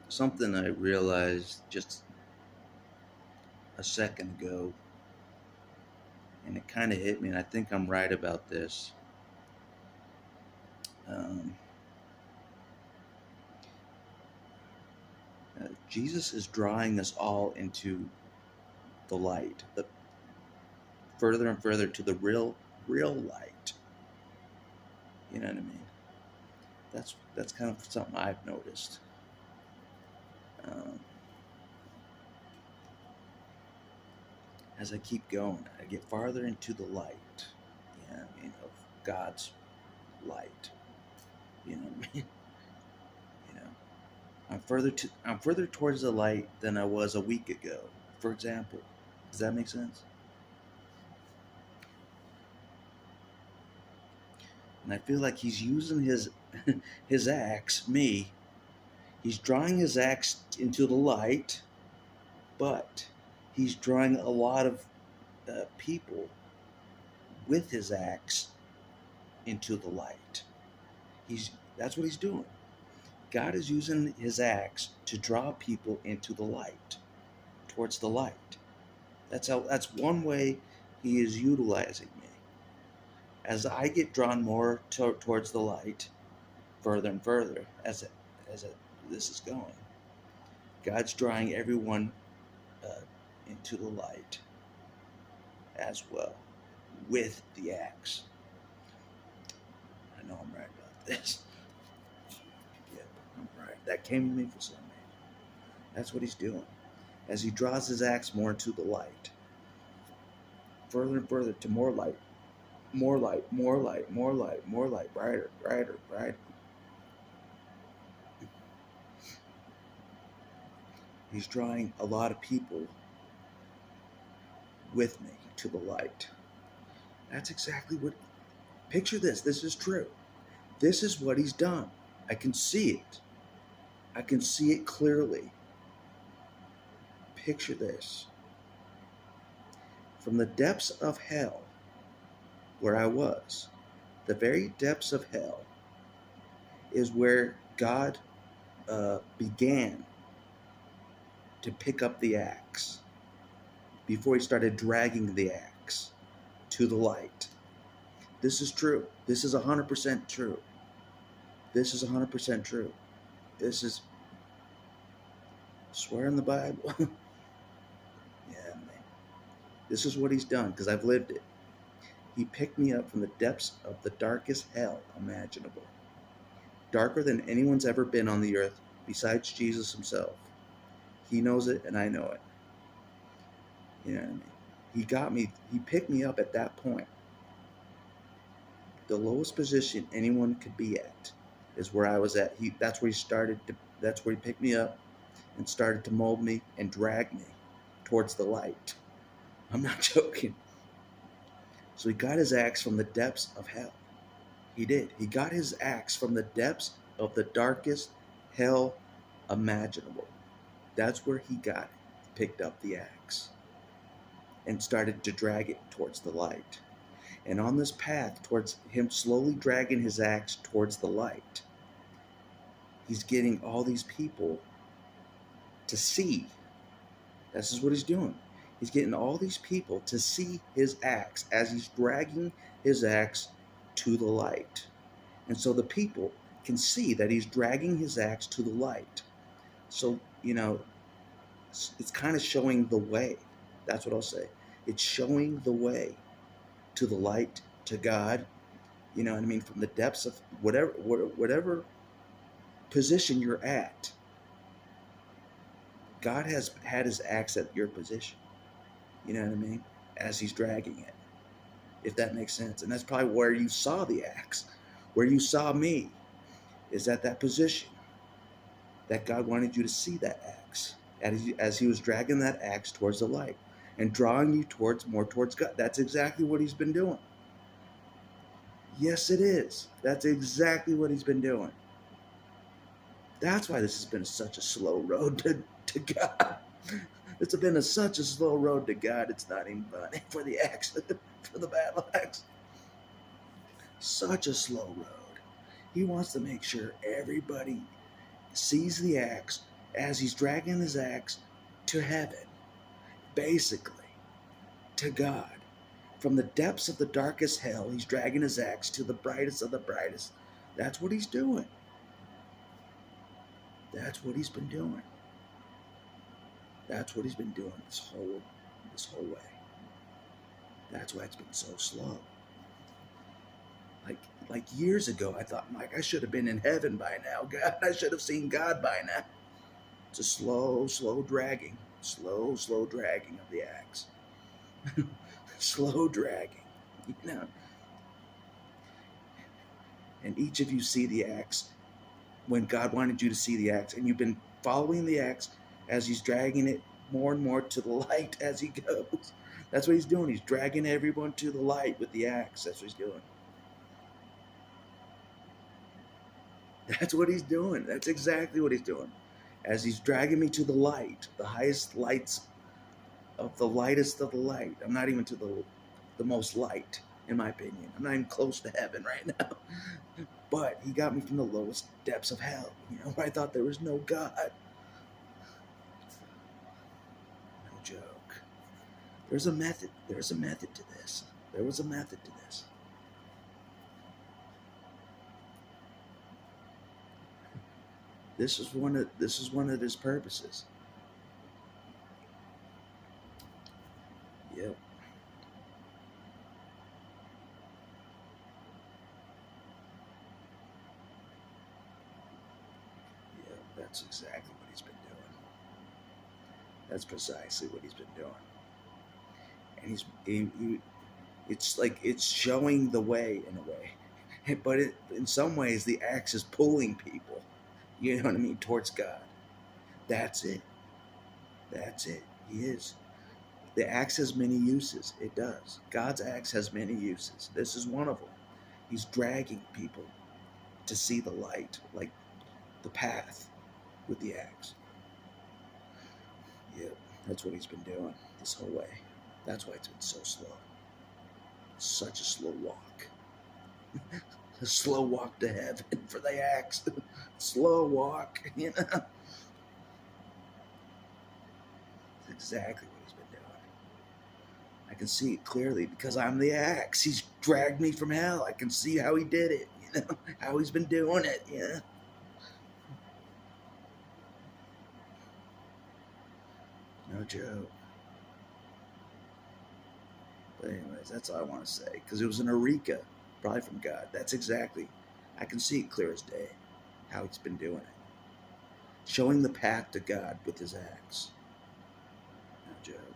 Something I realized just a second ago, and it kind of hit me, and I think I'm right about this. Um, Jesus is drawing us all into the light, the further and further to the real light. You know what I mean? That's kind of something I've noticed. Um, as I keep going, I get farther into the light. You know what I mean? Of God's light. You know what I mean? You know, I'm further towards the light than I was a week ago. For example, does that make sense? And I feel like he's using his his axe, me. He's drawing his axe into the light, but he's drawing a lot of people with his axe into the light. He's That's what he's doing. God is using his axe to draw people into the light, towards the light. That's one way he is utilizing me. As I get drawn more towards the light, further and further this is going, God's drawing everyone into the light as well with the axe. I know I'm right about this. Yeah, I'm right. That came to me for some reason. That's what he's doing. As he draws his axe more into the light, further and further to more light, more light, more light, more light, more light, brighter, brighter, brighter. He's drawing a lot of people with me to the light. That's exactly what. Picture this. This is true. This is what he's done. I can see it. I can see it clearly. Picture this. From the depths of hell, where I was, the very depths of hell is where God began to pick up the axe before he started dragging the axe to the light. This is true. This is 100% true. This is 100% true. This is, swear in the Bible. Yeah, man. This is what he's done because I've lived it. He picked me up from the depths of the darkest hell imaginable. Darker than anyone's ever been on the earth besides Jesus himself. He knows it and I know it. You know what I mean? He picked me up at that point. The lowest position anyone could be at is where I was at. That's where he picked me up and started to mold me and drag me towards the light. I'm not joking. So he got his axe from the depths of hell. He did. He got his axe from the depths of the darkest hell imaginable. That's where he got it. Picked up the axe and started to drag it towards the light. And on this path towards him slowly dragging his axe towards the light, he's getting all these people to see. This is what he's doing. He's getting all these people to see his axe as he's dragging his axe to the light. And so the people can see that he's dragging his axe to the light. So, it's kind of showing the way. That's what I'll say. It's showing the way to the light, to God. You know what I mean? From the depths of whatever position you're at, God has had his axe at your position. You know what I mean? As he's dragging it. If that makes sense. And that's probably where you saw the axe. Where you saw me is at that position. That God wanted you to see that axe. As he was dragging that axe towards the light. And drawing you more towards God. That's exactly what he's been doing. Yes, it is. That's exactly what he's been doing. That's why this has been such a slow road to God. It's been such a slow road to God. It's not even funny for the axe, for the battle axe. Such a slow road. He wants to make sure everybody sees the axe as he's dragging his axe to heaven, basically, to God. From the depths of the darkest hell, he's dragging his axe to the brightest of the brightest. That's what he's doing. That's what he's been doing. That's what he's been doing this whole way. That's why it's been so slow. Like years ago, I thought, Mike, I should have been in heaven by now. God, I should have seen God by now. It's a slow dragging of the axe. Slow dragging, And each of you see the axe when God wanted you to see the axe, and you've been following the axe as he's dragging it more and more to the light as he goes. That's what he's doing. He's dragging everyone to the light with the axe. That's what he's doing. That's what he's doing. That's exactly what he's doing. As he's dragging me to the light, the highest lights of the lightest of the light. I'm not even to the most light, in my opinion. I'm not even close to heaven right now. But he got me from the lowest depths of hell, where I thought there was no God. No joke. There's a method. There's a method to this. There was a method to this. This is one of his purposes. Yep. Yep, that's exactly what he's been doing. That's precisely what he's been doing. And it's like it's showing the way in a way. But in some ways, the axe is pulling people, you know what I mean, towards God. That's it. That's it. He is. The axe has many uses. It does. God's axe has many uses. This is one of them. He's dragging people to see the light, like the path with the axe. Yep, that's what he's been doing this whole way. That's why it's been so slow. Such a slow walk. A slow walk to heaven for the axe. Slow walk, That's exactly what he's been doing. I can see it clearly because I'm the axe. He's dragged me from hell. I can see how he did it, how he's been doing it, No joke. But anyways, that's all I want to say. Because it was an eureka, probably from God. That's exactly. I can see it clear as day, how he's been doing it. Showing the path to God with his axe. No joke.